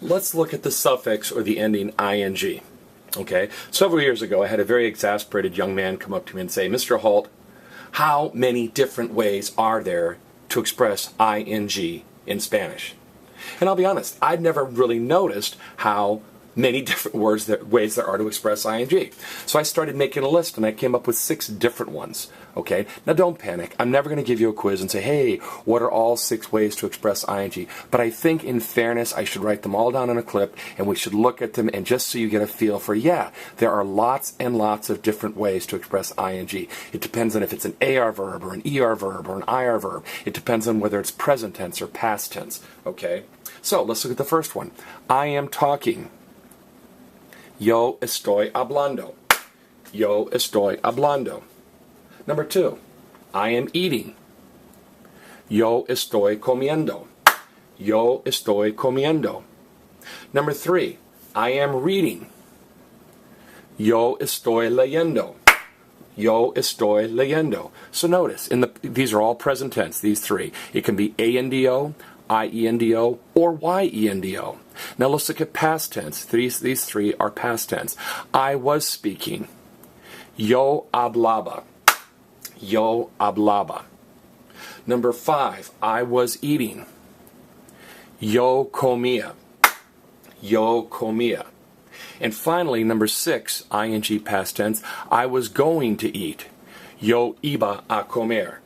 let's look at the suffix or the ending ing. Okay, several years ago I had a very exasperated young man come up to me and say, Mr. Hult, how many different ways are there to express ing in Spanish? And I'll be honest, I'd never really noticed how many different ways there are to express ing. So I started making a list and I came up with 6 different ones. Okay, now don't panic. I'm never going to give you a quiz and say, hey, what are all 6 ways to express ing? But I think in fairness, I should write them all down in a clip and we should look at them, and just so you get a feel for, yeah, there are lots and lots of different ways to express ing. It depends on if it's an AR verb or an ER verb or an IR verb. It depends on whether it's present tense or past tense. Okay, so let's look at the first one. I am talking. Yo estoy hablando. Yo estoy hablando. Number 2, I am eating. Yo estoy comiendo. Yo estoy comiendo. Number 3, I am reading. Yo estoy leyendo. Yo estoy leyendo. So notice, these are all present tense, these 3. It can be A-N-D-O, I-E-N-D-O, or Y-E-N-D-O. Now let's look at past tense. These 3 are past tense. I was speaking. Yo hablaba. Yo hablaba. Number 5, I was eating. Yo comía. Yo comía. And finally, number 6, ing past tense, I was going to eat. Yo iba a comer.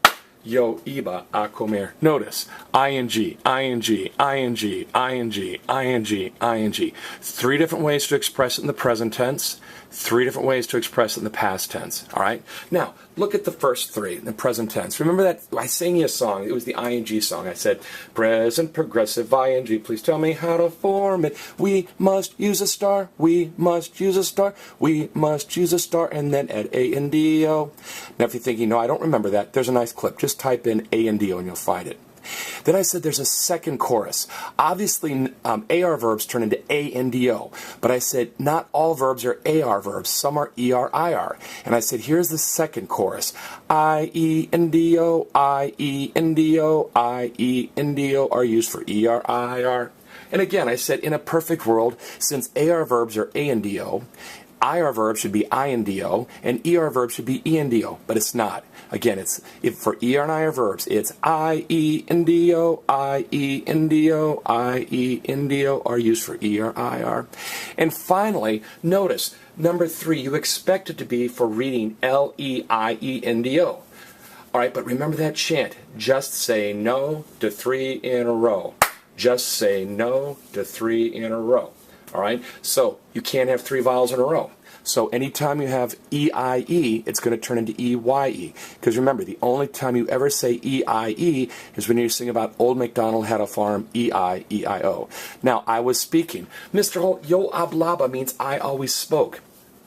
Yo iba a comer. Notice, ing, ing, ing, ing, ing, ing. 3 different ways to express it in the present tense, 3 different ways to express it in the past tense. All right? Now, look at the first 3 in the present tense. Remember that I sang you a song. It was the ing song. I said, present progressive ing. Please tell me how to form it. We must use a star. We must use a star. We must use a star. And then add A-N-D-O. Now, if you're thinking, no, I don't remember that, there's a nice clip. Just type in A-N-D-O and you'll find it. Then I said there's a second chorus. Obviously, AR verbs turn into A-N-D-O, but I said not all verbs are AR verbs. Some are ER-IR. And I said here's the second chorus. I-E-N-D-O, I-E-N-D-O, I-E-N-D-O are used for ER-IR. And again, I said in a perfect world, since AR verbs are A-N-D-O, IR verb should be I-N-D-O, and ER verb should be E-N-D-O, but it's not. Again, for ER and IR verbs, it's I-E-N-D-O, I-E-N-D-O, I-E-N-D-O are used for ER, IR. And finally, notice, number 3, you expect it to be for reading L-E-I-E-N-D-O. All right, but remember that chant. Just say no to 3 in a row. Just say no to 3 in a row. All right, so you can't have 3 vowels in a row. So anytime you have E-I-E, it's going to turn into E-Y-E. Because remember, the only time you ever say E-I-E is when you sing about Old MacDonald had a farm, E-I-E-I-O. Now, I was speaking. Mr. Holt, yo hablaba means I always spoke.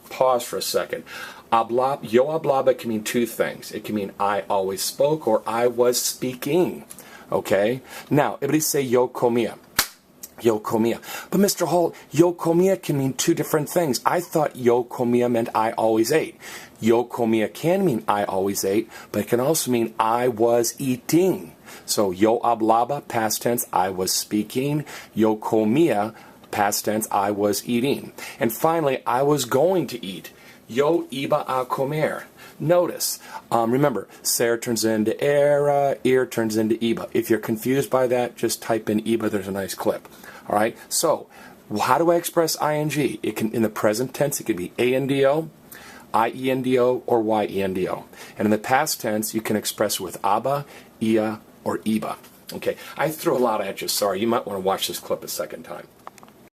Pause for a second. Yo hablaba can mean 2 things. It can mean I always spoke or I was speaking. Okay? Now, everybody say yo comía. Yo comía. But Mr. Holt, yo comía can mean 2 different things. I thought yo comía meant I always ate. Yo comía can mean I always ate, but it can also mean I was eating. So yo hablaba, past tense, I was speaking. Yo comía, past tense, I was eating. And finally, I was going to eat. Yo iba a comer. Notice, remember, ser turns into era, ir turns into iba. If you're confused by that, just type in iba. There's a nice clip. All right, so how do I express ing? It can, in the present tense, it can be A-N-D-O, I-E-N-D-O, or Y-E-N-D-O. And in the past tense, you can express it with aba, ia, or iba. Okay, I threw a lot at you. Sorry, you might want to watch this clip a second time.